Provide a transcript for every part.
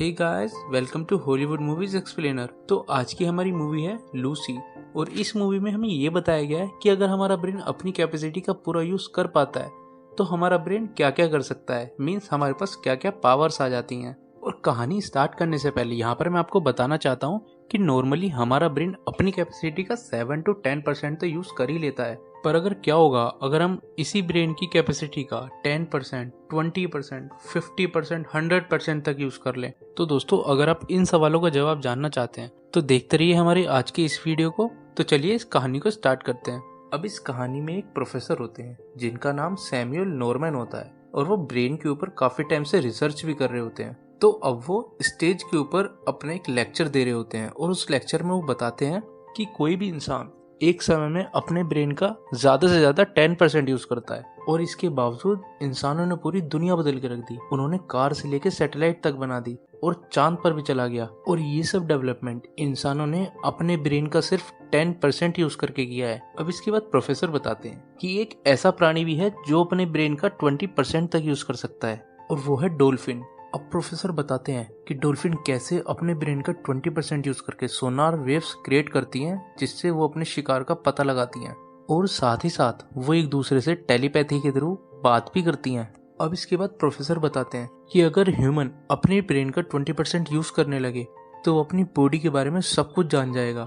Hey guys, welcome to Hollywood movies explainer. तो आज की हमारी मूवी है लूसी और इस मूवी में हमें ये बताया गया है कि अगर हमारा ब्रेन अपनी कैपेसिटी का पूरा यूज कर पाता है तो हमारा ब्रेन क्या क्या कर सकता है, मीन्स हमारे पास क्या क्या पावर्स आ जाती हैं। और कहानी स्टार्ट करने से पहले यहाँ पर मैं आपको बताना चाहता हूँ कि नॉर्मली हमारा ब्रेन अपनी कैपेसिटी का 7 to 10% तो यूज कर ही लेता है। पर अगर क्या होगा अगर हम इसी ब्रेन की कैपेसिटी का 10%, 20%, 50%, 100% तक यूज कर लें। तो दोस्तों, अगर आप इन सवालों का जवाब जानना चाहते हैं तो देखते रहिए हमारे आज की इस वीडियो को। तो चलिए इस कहानी को स्टार्ट करते हैं। अब इस कहानी में एक प्रोफेसर होते हैं जिनका नाम सैमुअल नॉर्मन होता है और वो ब्रेन के ऊपर काफी टाइम से रिसर्च भी कर रहे होते हैं। तो अब वो स्टेज के ऊपर अपना एक लेक्चर दे रहे होते हैं और उस लेक्चर में वो बताते हैं कि कोई भी इंसान एक समय में अपने ब्रेन का ज्यादा से ज्यादा 10% यूज करता है और इसके बावजूद इंसानों ने पूरी दुनिया बदल के रख दी। उन्होंने कार से लेकर सैटेलाइट तक बना दी और चांद पर भी चला गया। और ये सब डेवलपमेंट इंसानों ने अपने ब्रेन का सिर्फ 10% यूज करके किया है। अब इसके बाद प्रोफेसर बताते हैं कि एक ऐसा प्राणी भी है जो अपने ब्रेन का 20% तक यूज कर सकता है और वो है डॉल्फिन। अब प्रोफेसर बताते हैं कि डॉल्फिन कैसे अपने ब्रेन का 20% यूज करके सोनार वेव्स क्रिएट करती हैं जिससे वो अपने शिकार का पता लगाती हैं और साथ ही साथ वो एक दूसरे से टेलीपैथी के थ्रू बात भी करती हैं। अब इसके बाद प्रोफेसर बताते हैं कि अगर ह्यूमन अपने ब्रेन का 20% यूज करने लगे तो वो अपनी बॉडी के बारे में सब कुछ जान जाएगा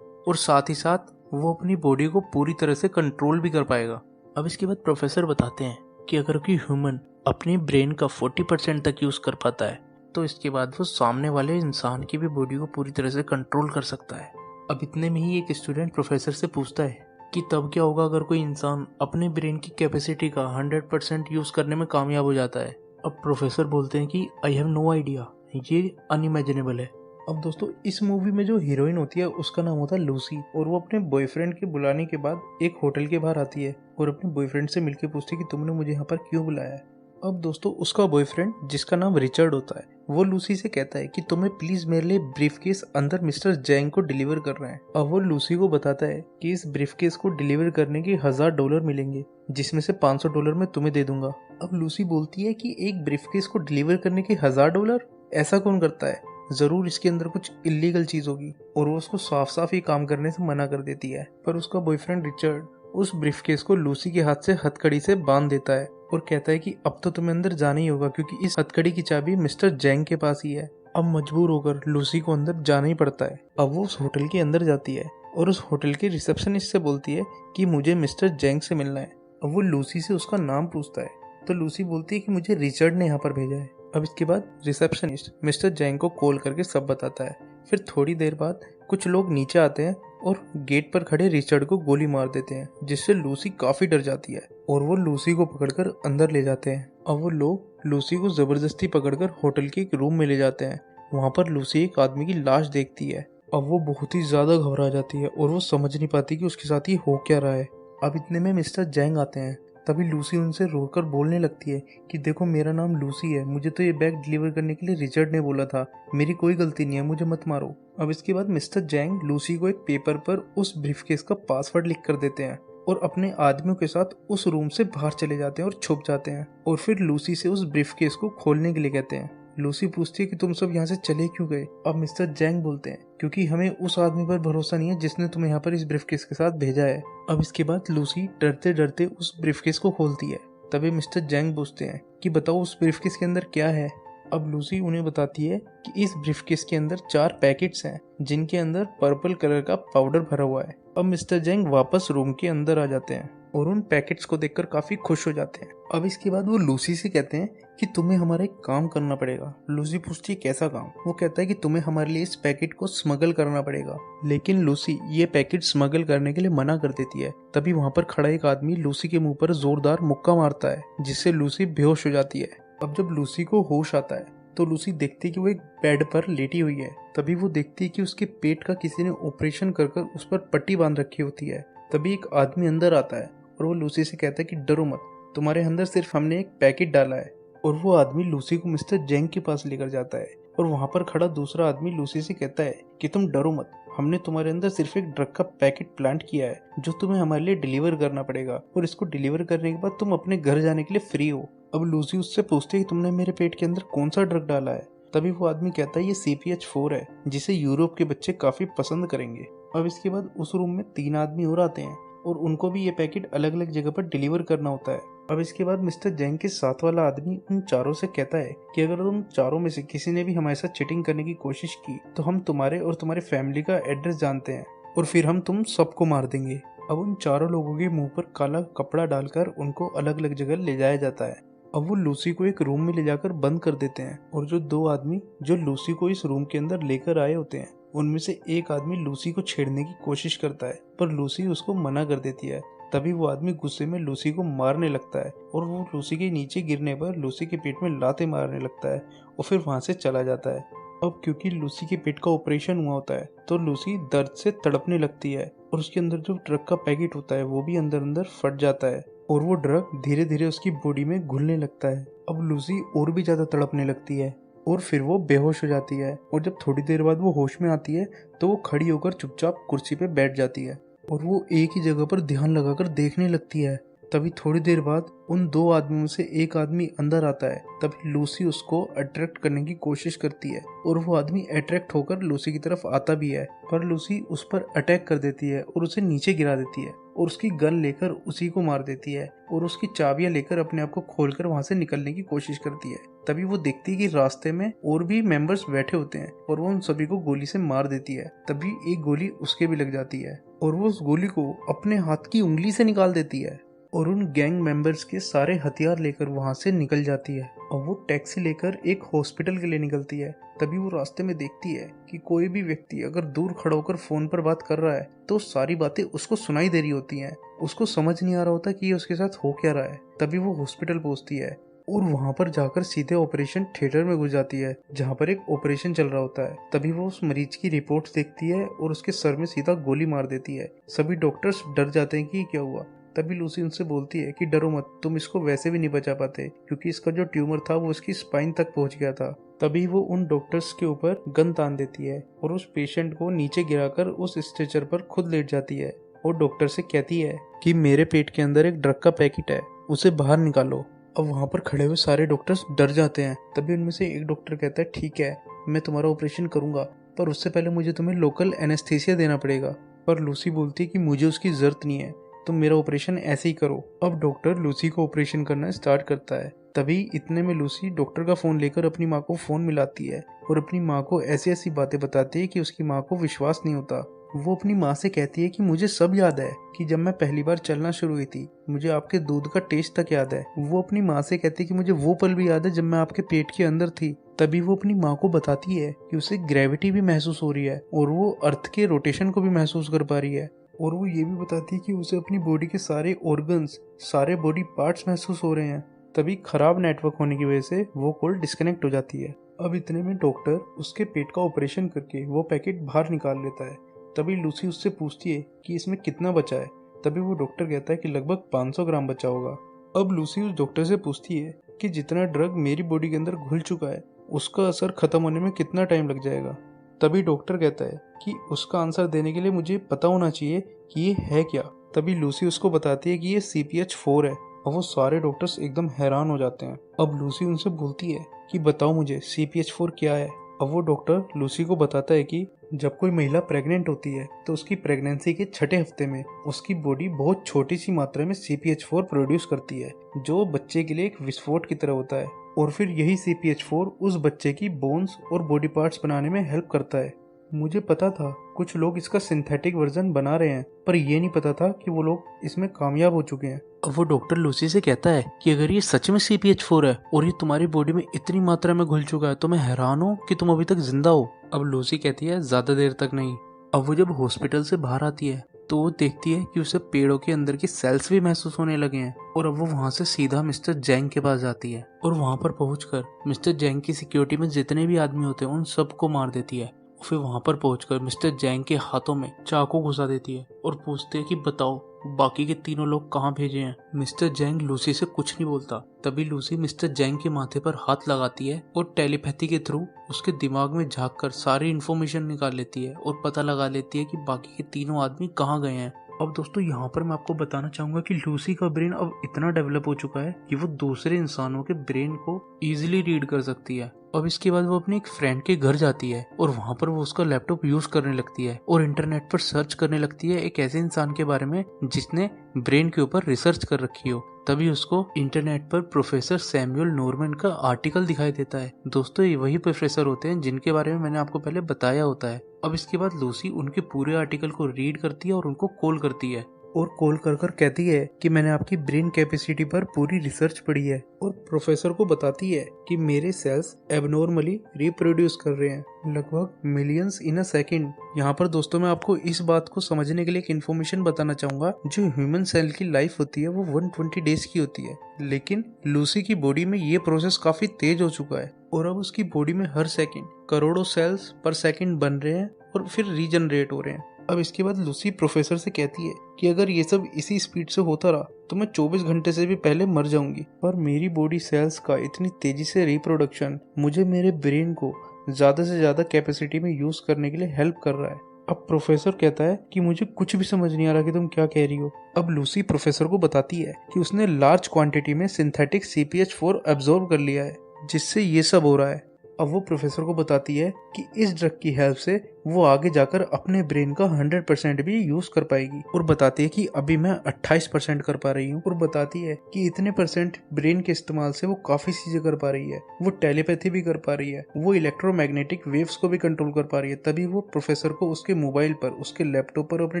और साथ ही साथ वो अपनी बॉडी को पूरी तरह से कंट्रोल भी कर पाएगा। अब इसके बाद प्रोफेसर बताते हैं कि अगर कोई ह्यूमन अपने ब्रेन का 40% तक यूज कर पाता है तो इसके बाद वो सामने वाले इंसान की भी बॉडी को पूरी तरह से कंट्रोल कर सकता है। अब इतने में ही एक स्टूडेंट प्रोफेसर से पूछता है कि तब क्या होगा अगर कोई इंसान अपने ब्रेन की कैपेसिटी का 100% यूज करने में कामयाब हो जाता है। अब प्रोफेसर बोलते हैं कि आई हैव नो आइडिया, ये अनइमेजिनेबल है। अब दोस्तों, इस मूवी में जो हीरोइन होती है उसका नाम होता है लूसी और वो अपने बॉयफ्रेंड के बुलाने के बाद एक होटल के बाहर आती है और अपने बॉयफ्रेंड से मिलकर पूछती है कि तुमने मुझे यहाँ पर क्यों बुलाया है। अब दोस्तों, उसका बॉयफ्रेंड जिसका नाम रिचर्ड होता है वो लूसी से कहता है कि तुम्हें प्लीज मेरे लिए ब्रीफकेस अंदर मिस्टर जैंग को डिलीवर करना है। अब वो लूसी को बताता है कि इस ब्रीफकेस को डिलीवर करने के $1000 मिलेंगे जिसमें से $500 मैं तुम्हें दे दूंगा। अब लूसी बोलती है कि एक ब्रीफकेस को डिलीवर करने के $1000, ऐसा कौन करता है, जरूर इसके अंदर कुछ इलीगल चीज होगी। और वो उसको साफ साफ ही काम करने से मना कर देती है। पर उसका बॉयफ्रेंड रिचर्ड उस ब्रीफकेस को लूसी के हाथ से हथकड़ी से बांध देता है और कहता है कि अब तो तुम्हें अंदर जाना ही होगा क्योंकि इस हथकड़ी की चाबी मिस्टर जैंग के पास ही है। अब मजबूर होकर लूसी को अंदर जाना ही पड़ता है। अब वो उस होटल के अंदर जाती है और उस होटल के रिसेप्शनिस्ट से बोलती है कि मुझे मिस्टर जैंग से मिलना है। अब वो लूसी से उसका नाम पूछता है तो लूसी बोलती है कि मुझे रिचर्ड ने यहाँ पर भेजा है। अब इसके बाद रिसेप्शनिस्ट मिस्टर जैंग को कॉल करके सब बताता है। फिर थोड़ी देर बाद कुछ लोग नीचे आते हैं और गेट पर खड़े रिचर्ड को गोली मार देते हैं जिससे लूसी काफी डर जाती है और वो लूसी को पकड़कर अंदर ले जाते हैं। अब वो लोग लूसी को जबरदस्ती पकड़कर होटल के एक रूम में ले जाते हैं। वहाँ पर लूसी एक आदमी की लाश देखती है। अब वो बहुत ही ज्यादा घबरा जाती है और वो समझ नहीं पाती कि उसके साथ ही हो क्या रहा है। अब इतने में मिस्टर जैंग आते हैं। तभी लूसी उनसे रोकर बोलने लगती है कि देखो, मेरा नाम लूसी है, मुझे तो ये बैग डिलीवर करने के लिए रिचर्ड ने बोला था, मेरी कोई गलती नहीं है, मुझे मत मारो। अब इसके बाद मिस्टर जैंग लूसी को एक पेपर पर उस ब्रीफकेस का पासवर्ड लिख कर देते हैं और अपने आदमियों के साथ उस रूम से बाहर चले जाते हैं और छुप जाते हैं और फिर लूसी से उस ब्रीफकेस को खोलने के लिए कहते हैं। लूसी पूछती है कि तुम सब यहाँ से चले क्यों गए। अब मिस्टर जैंग बोलते हैं क्योंकि हमें उस आदमी पर भरोसा नहीं है जिसने तुम्हें यहाँ पर इस ब्रीफकेस के साथ भेजा है। अब इसके बाद लूसी डरते डरते उस ब्रीफकेस को खोलती है। तभी मिस्टर जैंग पूछते हैं कि बताओ उस ब्रीफकेस के अंदर क्या है। अब लूसी उन्हें बताती है कि इस ब्रीफकेस के अंदर 4 पैकेट्स हैं जिनके अंदर पर्पल कलर का पाउडर भरा हुआ है। अब मिस्टर जैंग वापस रूम के अंदर आ जाते हैं और उन पैकेट्स को देखकर काफी खुश हो जाते हैं। अब इसके बाद वो लूसी से कहते हैं कि तुम्हें हमारा एक काम करना पड़ेगा। लूसी पूछती है कैसा काम। वो कहता है कि तुम्हें हमारे लिए इस पैकेट को स्मगल करना पड़ेगा। लेकिन लूसी ये पैकेट स्मगल करने के लिए मना कर देती है। तभी वहाँ पर खड़ा एक आदमी लूसी के मुंह पर जोरदार मुक्का मारता है जिससे लूसी बेहोश हो जाती है। अब जब लूसी को होश आता है तो लूसी देखती है कि वो एक बेड पर लेटी हुई है। तभी वो देखती है कि उसके पेट का किसी ने ऑपरेशन कर उस पर पट्टी बांध रखी होती है। तभी एक आदमी अंदर आता है और वो लूसी से कहता है कि डरो मत, तुम्हारे अंदर सिर्फ हमने एक पैकेट डाला है। और वो आदमी लूसी को मिस्टर जैंग के पास लेकर जाता है और वहाँ पर खड़ा दूसरा आदमी लूसी से कहता है कि तुम डरो मत, हमने तुम्हारे अंदर सिर्फ एक ड्रग का पैकेट प्लांट किया है जो तुम्हें हमारे लिए डिलीवर करना पड़ेगा और इसको डिलीवर करने के बाद तुम अपने घर जाने के लिए फ्री हो। अब लूसी उससे पूछती है कि तुमने मेरे पेट के अंदर कौन सा ड्रग डाला है। तभी वो आदमी कहता है ये CPH4 है जिसे यूरोप के बच्चे काफी पसंद करेंगे। अब इसके बाद उस रूम में 3 आदमी और आते हैं और उनको भी ये पैकेट अलग अलग जगह पर डिलीवर करना होता है। अब इसके बाद मिस्टर जैंग के साथ वाला आदमी उन चारों से कहता है कि अगर तुम चारों में से किसी ने भी हमारे साथ चीटिंग करने की कोशिश की तो हम तुम्हारे और तुम्हारे फैमिली का एड्रेस जानते हैं और फिर हम तुम सबको मार देंगे। अब उन चारों लोगों के मुंह पर काला कपड़ा डालकर उनको अलग अलग जगह ले जाया जाता है। अब वो लूसी को एक रूम में ले जाकर बंद कर देते हैं और जो 2 आदमी जो लूसी को इस रूम के अंदर लेकर आए होते हैं उनमें से एक आदमी लूसी को छेड़ने की कोशिश करता है पर लूसी उसको मना कर देती है। तभी वो आदमी गुस्से में लूसी को मारने लगता है और वो लूसी के नीचे गिरने पर लूसी के पेट में लाते मारने लगता है और फिर वहां से चला जाता है। अब क्योंकि लूसी के पेट का ऑपरेशन हुआ होता है तो लूसी दर्द से तड़पने लगती है और उसके अंदर जो ड्रग का पैकेट होता है वो भी अंदर अंदर फट जाता है और वो ड्रग धीरे धीरे उसकी बॉडी में घुलने लगता है। अब लूसी और भी ज्यादा तड़पने लगती है और फिर वो बेहोश हो जाती है और जब थोड़ी देर बाद वो होश में आती है तो वो खड़ी होकर चुपचाप कुर्सी पे बैठ जाती है और वो एक ही जगह पर ध्यान लगाकर देखने लगती है। तभी थोड़ी देर बाद उन 2 आदमियों से एक आदमी अंदर आता है। तभी लूसी उसको अट्रैक्ट करने की कोशिश करती है और वो आदमी अट्रैक्ट होकर लूसी की तरफ आता भी है पर लूसी उस पर अटैक कर देती है और उसे नीचे गिरा देती है और उसकी गन लेकर उसी को मार देती है और उसकी चाबियां लेकर अपने आप को खोलकर वहां से निकलने की कोशिश करती है। तभी वो देखती है कि रास्ते में और भी मेंबर्स बैठे होते हैं और वो उन सभी को गोली से मार देती है। तभी एक गोली उसके भी लग जाती है और वो उस गोली को अपने हाथ की उंगली से निकाल देती है और उन गैंग मेंबर्स के सारे हथियार लेकर वहां से निकल जाती है और वो टैक्सी लेकर एक हॉस्पिटल के लिए निकलती है। तभी वो रास्ते में देखती है कि कोई भी व्यक्ति अगर दूर खड़ा होकर फोन पर बात कर रहा है तो सारी बातें उसको सुनाई दे रही होती हैं। उसको समझ नहीं आ रहा होता कि ये उसके साथ हो क्या रहा है। तभी वो हॉस्पिटल पहुंचती है और वहां पर जाकर सीधे ऑपरेशन थिएटर में घुस जाती है जहां पर एक ऑपरेशन चल रहा होता है। तभी वो उस मरीज की रिपोर्ट्स देखती है और उसके सर में सीधा गोली मार देती है। सभी डॉक्टर्स डर जाते हैं कि क्या हुआ। तभी लूसी उनसे बोलती है कि डरो मत, तुम इसको वैसे भी नहीं बचा पाते क्योंकि इसका जो ट्यूमर था वो उसकी स्पाइन तक पहुंच गया था। तभी वो उन डॉक्टर्स के ऊपर गन तान देती है और उस पेशेंट को नीचे गिराकर उस स्ट्रेचर पर खुद लेट जाती है और डॉक्टर से कहती है कि मेरे पेट के अंदर एक ड्रग का पैकेट है, उसे बाहर निकालो। अब वहाँ पर खड़े हुए सारे डॉक्टर्स डर जाते हैं। तभी उनमें से एक डॉक्टर कहता है ठीक है, मैं तुम्हारा ऑपरेशन करूंगा पर उससे पहले मुझे तुम्हें लोकल एनेस्थीसिया देना पड़ेगा। पर लूसी बोलती है कि मुझे उसकी जरूरत नहीं है, तुम मेरा ऑपरेशन ऐसे ही करो। अब डॉक्टर लूसी को ऑपरेशन करना स्टार्ट करता है। तभी इतने में लूसी डॉक्टर का फोन लेकर अपनी माँ को फोन मिलाती है और अपनी माँ को ऐसी ऐसी बातें बताती है कि उसकी माँ को विश्वास नहीं होता। वो अपनी माँ से कहती है कि मुझे सब याद है कि जब मैं पहली बार चलना शुरू हुई थी, मुझे आपके दूध का टेस्ट तक याद है। वो अपनी माँ से कहती है कि मुझे वो पल भी याद है जब मैं आपके पेट के अंदर थी। तभी वो अपनी माँ को बताती है कि उसे ग्रेविटी भी महसूस हो रही है और वो अर्थ के रोटेशन को भी महसूस कर पा रही है और वो ये भी बताती है कि उसे अपनी बॉडी के सारे ऑर्गन्स, सारे बॉडी पार्ट्स महसूस हो रहे हैं। तभी खराब नेटवर्क होने की वजह से वो कॉल डिस्कनेक्ट हो जाती है। अब इतने में डॉक्टर उसके पेट का ऑपरेशन करके वो पैकेट बाहर निकाल लेता है। तभी लूसी उससे पूछती है कि इसमें कितना बचा है। तभी वो डॉक्टर कहता है कि लगभग 500 ग्राम बचा होगा। अब लूसी उस डॉक्टर से पूछती है कि जितना ड्रग मेरी बॉडी के अंदर घुल चुका है उसका असर खत्म होने में कितना टाइम लग जाएगा। तभी डॉक्टर कहता है कि उसका आंसर देने के लिए मुझे पता होना चाहिए कि ये है क्या। तभी लूसी उसको बताती है कि ये CPH4 है और वो सारे डॉक्टर्स एकदम हैरान हो जाते हैं। अब लूसी उनसे बोलती है कि बताओ मुझे CPH4 क्या है। अब वो डॉक्टर लूसी को बताता है कि जब कोई महिला प्रेग्नेंट होती है तो उसकी प्रेगनेंसी के 6ठे हफ्ते में उसकी बॉडी बहुत छोटी सी मात्रा में CPH4 प्रोड्यूस करती है जो बच्चे के लिए एक विस्फोट की तरह होता है और फिर यही CPH4 उस बच्चे की बोन्स और बॉडी पार्ट्स बनाने में हेल्प करता है। मुझे पता था कुछ लोग इसका सिंथेटिक वर्जन बना रहे हैं पर ये नहीं पता था कि वो लोग इसमें कामयाब हो चुके हैं। अब वो डॉक्टर लूसी से कहता है कि अगर ये सच में CPH4 है और ये तुम्हारी बॉडी में इतनी मात्रा में घुल चुका है तो मैं हैरान हूँ कि तुम अभी तक जिंदा हो। अब लूसी कहती है ज्यादा देर तक नहीं। अब वो जब हॉस्पिटल से बाहर आती है तो वो देखती है कि उसे पेड़ों के अंदर की सेल्स भी महसूस होने लगे हैं और अब वो वहाँ से सीधा मिस्टर जैंग के पास जाती है और वहाँ पर पहुंचकर मिस्टर जैंग की सिक्योरिटी में जितने भी आदमी होते हैं उन सबको मार देती है। फिर वहाँ पर पहुंचकर मिस्टर जैंग के हाथों में चाकू घुसा देती है और पूछते है कि बताओ बाकी के तीनों लोग कहाँ भेजे हैं। मिस्टर जैंग लूसी से कुछ नहीं बोलता। तभी लूसी मिस्टर जैंग के माथे पर हाथ लगाती है और टेलीपैथी के थ्रू उसके दिमाग में झांक कर सारी इन्फॉर्मेशन निकाल लेती है और पता लगा लेती है कि बाकी के तीनों आदमी कहाँ गए हैं। अब दोस्तों यहाँ पर मैं आपको बताना चाहूंगा कि लूसी का ब्रेन अब इतना डेवलप हो चुका है कि वो दूसरे इंसानों के ब्रेन को इजीली रीड कर सकती है। अब इसके बाद वो अपने एक फ्रेंड के घर जाती है और वहाँ पर वो उसका लैपटॉप यूज करने लगती है और इंटरनेट पर सर्च करने लगती है एक ऐसे इंसान के बारे में जिसने ब्रेन के ऊपर रिसर्च कर रखी हो। तभी उसको इंटरनेट पर प्रोफेसर सैमुअल नॉर्मन का आर्टिकल दिखाई देता है। दोस्तों ये वही प्रोफेसर होते हैं जिनके बारे में मैंने आपको पहले बताया होता है। अब इसके बाद लूसी उनके पूरे आर्टिकल को रीड करती है और उनको कॉल करती है और कॉल कर कर कहती है कि मैंने आपकी ब्रेन कैपेसिटी पर पूरी रिसर्च पढ़ी है और प्रोफेसर को बताती है कि मेरे सेल्स एबनॉर्मली रिप्रोड्यूस कर रहे हैं लगभग मिलियंस इन अ सेकंड। यहाँ पर दोस्तों मैं आपको इस बात को समझने के लिए एक इन्फॉर्मेशन बताना चाहूंगा। जो ह्यूमन सेल की लाइफ होती है वो 120 डेज की होती है, लेकिन लूसी की बॉडी में ये प्रोसेस काफी तेज हो चुका है और अब उसकी बॉडी में हर सेकंड करोड़ों सेल्स पर सेकंड बन रहे हैं और फिर रीजनरेट हो रहे हैं। अब इसके बाद लूसी प्रोफेसर से कहती है कि अगर ये सब इसी स्पीड से होता रहा तो मैं 24 घंटे से भी पहले मर जाऊंगी, पर मेरी बॉडी सेल्स का इतनी तेजी से रिप्रोडक्शन मुझे मेरे ब्रेन को ज्यादा से ज्यादा कैपेसिटी में यूज करने के लिए हेल्प कर रहा है। अब प्रोफेसर कहता है कि मुझे कुछ भी समझ नहीं आ रहा कि तुम क्या कह रही हो। अब लूसी प्रोफेसर को बताती है कि उसने लार्ज क्वांटिटी में सिंथेटिक CPH4 एब्जॉर्ब कर लिया है जिससे ये सब हो रहा है। अब वो प्रोफेसर को बताती है कि इस ड्रग की हेल्प से वो आगे जाकर अपने ब्रेन का 100% भी यूज कर पाएगी और बताती है कि अभी मैं 28% कर पा रही हूँ और बताती है कि इतने परसेंट ब्रेन के इस्तेमाल से वो काफी चीजें कर पा रही है। वो टेलीपैथी भी कर पा रही है, वो इलेक्ट्रोमैग्नेटिक वेव्स को भी कंट्रोल कर पा रही है। तभी वो प्रोफेसर को उसके मोबाइल पर, उसके लैपटॉप पर, अपने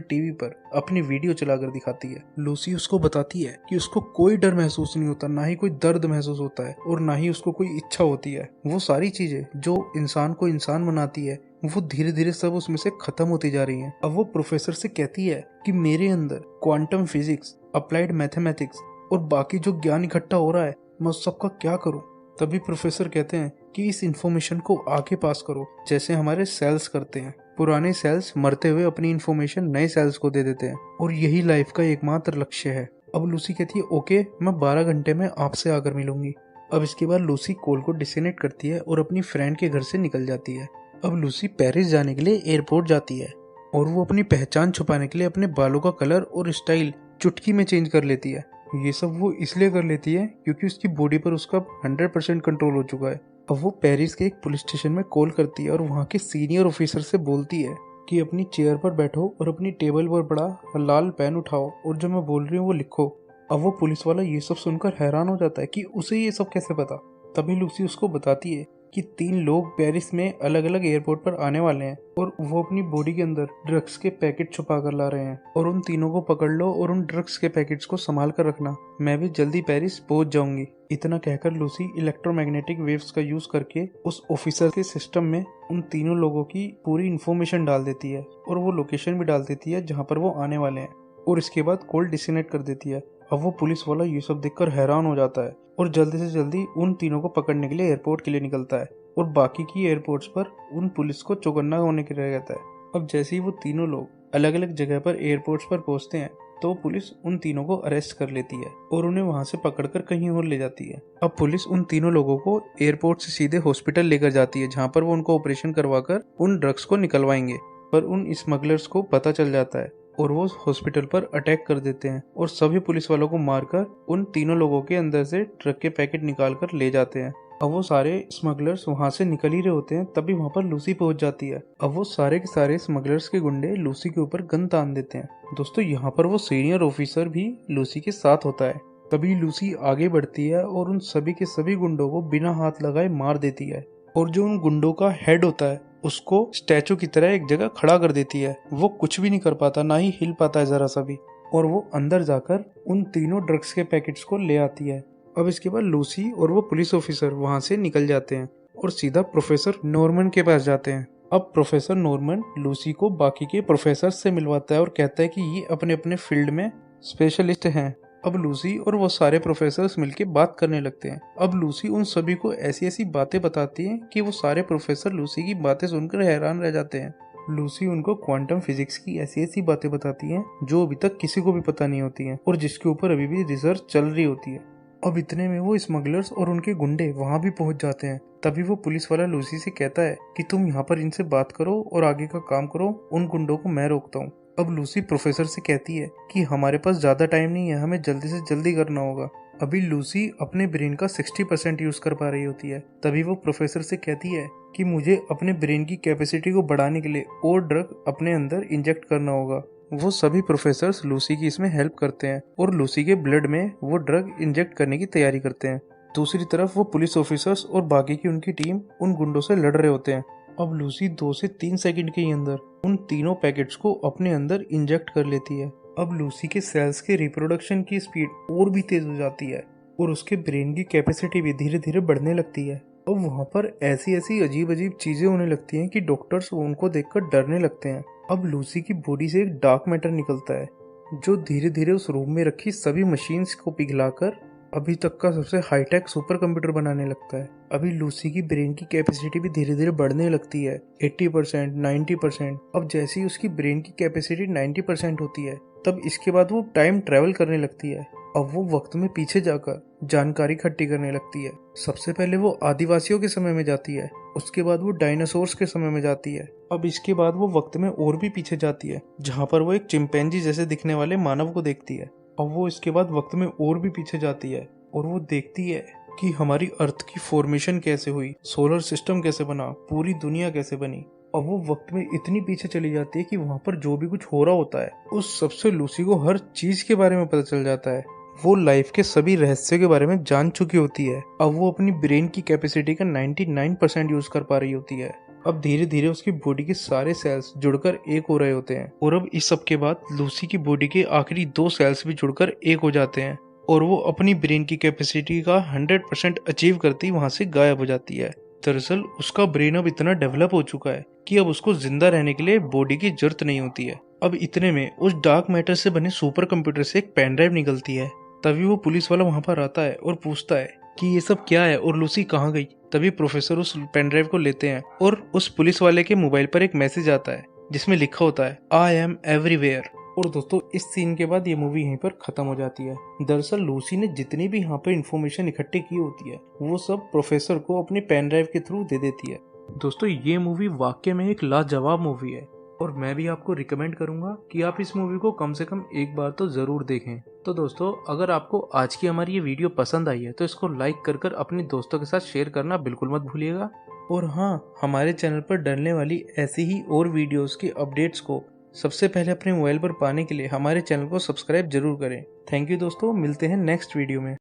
टीवी पर अपनी वीडियो चलाकर दिखाती है। लूसी उसको बताती है कि उसको कोई डर महसूस नहीं होता, ना ही कोई दर्द महसूस होता है और ना ही उसको कोई इच्छा होती है। वो सारी चीजें जो इंसान को इंसान बनाती है वो धीरे धीरे सब उसमें से खत्म होती जा रही हैं। अब वो प्रोफेसर से कहती है कि मेरे अंदर क्वांटम फिजिक्स, अप्लाइड मैथमेटिक्स और बाकी जो ज्ञान इकट्ठा हो रहा है मैं उस सबका क्या करूं। तभी प्रोफेसर कहते हैं कि इस इंफॉर्मेशन को आगे पास करो जैसे हमारे सेल्स करते हैं। पुराने सेल्स मरते हुए अपनी इंफॉर्मेशन नए सेल्स को दे देते हैं और यही लाइफ का एकमात्र लक्ष्य है। अब लूसी कहती है ओके, मैं 12 घंटे में आपसे आकर मिलूंगी। अब इसके बाद लूसी कॉल को डिस्कनेक्ट करती है और अपनी फ्रेंड के घर से निकल जाती है। अब लूसी पेरिस जाने के लिए एयरपोर्ट जाती है और वो अपनी पहचान छुपाने के लिए अपने बालों का कलर और स्टाइल चुटकी में चेंज कर लेती है। ये सब वो इसलिए कर लेती है क्योंकि उसकी बॉडी पर उसका 100% कंट्रोल हो चुका है। अब वो पेरिस के एक पुलिस स्टेशन में कॉल करती है और वहाँ के सीनियर ऑफिसर से बोलती है कि अपनी चेयर पर बैठो और अपनी टेबल पर पड़ा लाल पेन उठाओ और जो मैं बोल रही हूँ वो लिखो। अब वो पुलिस वाला ये सब सुनकर हैरान हो जाता है कि उसे ये सब कैसे पता। तभी लूसी उसको बताती है कि 3 लोग पेरिस में अलग अलग एयरपोर्ट पर आने वाले हैं और वो अपनी बॉडी के अंदर ड्रग्स के पैकेट छुपा कर ला रहे हैं और उन तीनों को पकड़ लो और उन ड्रग्स के पैकेट्स को संभाल कर रखना, मैं भी जल्दी पेरिस पहुंच जाऊंगी। इतना कहकर लूसी इलेक्ट्रोमैग्नेटिक वेव्स का यूज करके उस ऑफिसर के सिस्टम में उन तीनों लोगों की पूरी इन्फॉर्मेशन डाल देती है और वो लोकेशन भी डाल देती है जहाँ पर वो आने वाले हैं और इसके बाद कॉल डिस्कनेक्ट कर देती है। अब वो पुलिस वाला ये सब देखकर हैरान हो जाता है और जल्दी से जल्दी उन तीनों को पकड़ने के लिए एयरपोर्ट के लिए निकलता है और बाकी की एयरपोर्ट्स पर उन पुलिस को चौकन्ना होने के लिए रहता है। अब जैसे ही वो तीनों लोग अलग अलग जगह पर एयरपोर्ट्स पर पहुंचते हैं तो पुलिस उन तीनों को अरेस्ट कर लेती है और उन्हें वहां से पकड़कर कहीं और ले जाती है। अब पुलिस उन तीनों लोगों को एयरपोर्ट से सीधे हॉस्पिटल लेकर जाती है जहाँ पर वो उनको ऑपरेशन करवाकर उन ड्रग्स को निकलवाएंगे, पर उन स्मगलर्स को पता चल जाता है और वो हॉस्पिटल पर अटैक कर देते हैं और सभी पुलिस वालों को मारकर उन तीनों लोगों के अंदर से ट्रक के पैकेट निकाल कर ले जाते हैं। अब वो सारे स्मगलर्स वहां से निकल ही रहे होते हैं तभी वहां पर लूसी पहुंच जाती है। अब वो सारे के सारे स्मगलर्स के गुंडे लूसी के ऊपर गन तान देते हैं। दोस्तों यहाँ पर वो सीनियर ऑफिसर भी लूसी के साथ होता है। तभी लूसी आगे बढ़ती है और उन सभी के सभी गुंडों को बिना हाथ लगाए मार देती है और जो उन गुंडों का हेड होता है उसको स्टैचू की तरह एक जगह खड़ा कर देती है। वो कुछ भी नहीं कर पाता, ना ही हिल पाता है जरा सा भी, और वो अंदर जाकर उन तीनों ड्रग्स के पैकेट्स को ले आती है। अब इसके बाद लूसी और वो पुलिस ऑफिसर वहां से निकल जाते हैं और सीधा प्रोफेसर नॉर्मन के पास जाते हैं। अब प्रोफेसर नॉर्मन लूसी को बाकी के प्रोफेसर से मिलवाता है और कहता है कि ये अपने अपने फील्ड में स्पेशलिस्ट हैं। अब लूसी और वो सारे प्रोफेसर्स मिलके बात करने लगते हैं। अब लूसी उन सभी को ऐसी ऐसी बातें बताती है कि वो सारे प्रोफेसर लूसी की बातें सुनकर हैरान रह जाते हैं। लूसी उनको क्वांटम फिजिक्स की ऐसी ऐसी बातें बताती हैं जो अभी तक किसी को भी पता नहीं होती हैं और जिसके ऊपर अभी भी रिसर्च चल रही होती है। अब इतने में वो स्मगलर्स और उनके गुंडे वहां भी पहुंच जाते हैं। तभी वो पुलिस वाला लूसी से कहता है कि तुम यहाँ पर इनसे बात करो और आगे का काम करो, उन गुंडों को मैं रोकता हूँ। अब लूसी प्रोफेसर से कहती है कि हमारे पास ज्यादा टाइम नहीं है, हमें जल्दी से जल्दी करना होगा। अभी लूसी अपने ब्रेन का 60% यूज कर पा रही होती है। तभी वो प्रोफेसर से कहती है कि मुझे अपने ब्रेन की कैपेसिटी को बढ़ाने के लिए और ड्रग अपने अंदर इंजेक्ट करना होगा। वो सभी प्रोफेसर्स लूसी की इसमें हेल्प करते हैं और लूसी के ब्लड में वो ड्रग इंजेक्ट करने की तैयारी करते हैं। दूसरी तरफ वो पुलिस ऑफिसर्स और बाकी की उनकी टीम उन गुंडों से लड़ रहे होते हैं। अब लूसी 2 से 3 सेकंड के ही अंदर उन तीनों पैकेट्स को अपने अंदर इंजेक्ट कर लेती है। अब लूसी के सेल्स के रिप्रोडक्शन की स्पीड और भी तेज हो जाती है और उसके ब्रेन की कैपेसिटी भी धीरे धीरे बढ़ने लगती है। अब वहाँ पर ऐसी ऐसी अजीब अजीब चीजें होने लगती हैं कि डॉक्टर्स उनको देखकर डरने लगते हैं। अब लूसी की बॉडी से एक डार्क मैटर निकलता है जो धीरे धीरे उस रूम में रखी सभी मशीन्स को पिघलाकर अभी तक का सबसे हाईटेक सुपर कंप्यूटर बनाने लगता है। अभी लूसी की ब्रेन की कैपेसिटी भी धीरे धीरे बढ़ने लगती है, 80%, 90%। अब जैसे ही उसकी ब्रेन की कैपेसिटी 90% होती है, तब इसके बाद वो टाइम ट्रेवल करने लगती है। अब वो वक्त में पीछे जाकर जानकारी इकट्ठी करने लगती है। सबसे पहले वो आदिवासियों के समय में जाती है, उसके बाद वो डायनासोर्स के समय में जाती है। अब इसके बाद वो वक्त में और भी पीछे जाती है, जहाँ पर वो एक चिंपैंजी जैसे दिखने वाले मानव को देखती है। अब वो इसके बाद वक्त में और भी पीछे जाती है और वो देखती है कि हमारी अर्थ की फॉर्मेशन कैसे हुई, सोलर सिस्टम कैसे बना, पूरी दुनिया कैसे बनी। अब वो वक्त में इतनी पीछे चली जाती है कि वहाँ पर जो भी कुछ हो रहा होता है उस सबसे लूसी को हर चीज के बारे में पता चल जाता है। वो लाइफ के सभी रहस्यों के बारे में जान चुकी होती है। अब वो अपनी ब्रेन की कैपेसिटी का 99% यूज कर पा रही होती है। अब धीरे धीरे उसकी बॉडी के सारे सेल्स जुड़कर एक हो रहे होते हैं और अब इस सब के बाद लूसी की बॉडी के आखिरी 2 सेल्स भी जुड़कर एक हो जाते हैं और वो अपनी ब्रेन की कैपेसिटी का 100% अचीव करती वहां से गायब हो जाती है। दरअसल उसका ब्रेन अब इतना डेवलप हो चुका है कि अब उसको जिंदा रहने के लिए बॉडी की जरूरत नहीं होती है। अब इतने में उस डार्क मैटर से बने सुपर कंप्यूटर से एक पेन ड्राइव निकलती है। तभी वो पुलिस वाला वहां पर आता है और पूछता है कि ये सब क्या है और लूसी कहाँ गई। तभी प्रोफेसर उस पेन ड्राइव को लेते हैं और उस पुलिस वाले के मोबाइल पर एक मैसेज आता है जिसमें लिखा होता है आई एम एवरीवेयर। और दोस्तों इस सीन के बाद ये मूवी यहीं पर खत्म हो जाती है। दरअसल लूसी ने जितनी भी यहाँ पर इन्फॉर्मेशन इकट्ठी की होती है वो सब प्रोफेसर को अपने पेन ड्राइव के थ्रू दे देती है। दोस्तों ये मूवी वाकई में एक लाजवाब मूवी है और मैं भी आपको रिकमेंड करूंगा कि आप इस मूवी को कम से कम एक बार तो जरूर देखें। तो दोस्तों अगर आपको आज की हमारी ये वीडियो पसंद आई है तो इसको लाइक कर अपने दोस्तों के साथ शेयर करना बिल्कुल मत भूलिएगा। और हाँ, हमारे चैनल पर डलने वाली ऐसी ही और वीडियोस की अपडेट्स को सबसे पहले अपने मोबाइल पर पाने के लिए हमारे चैनल को सब्सक्राइब जरूर करें। थैंक यू दोस्तों, मिलते हैं नेक्स्ट वीडियो में।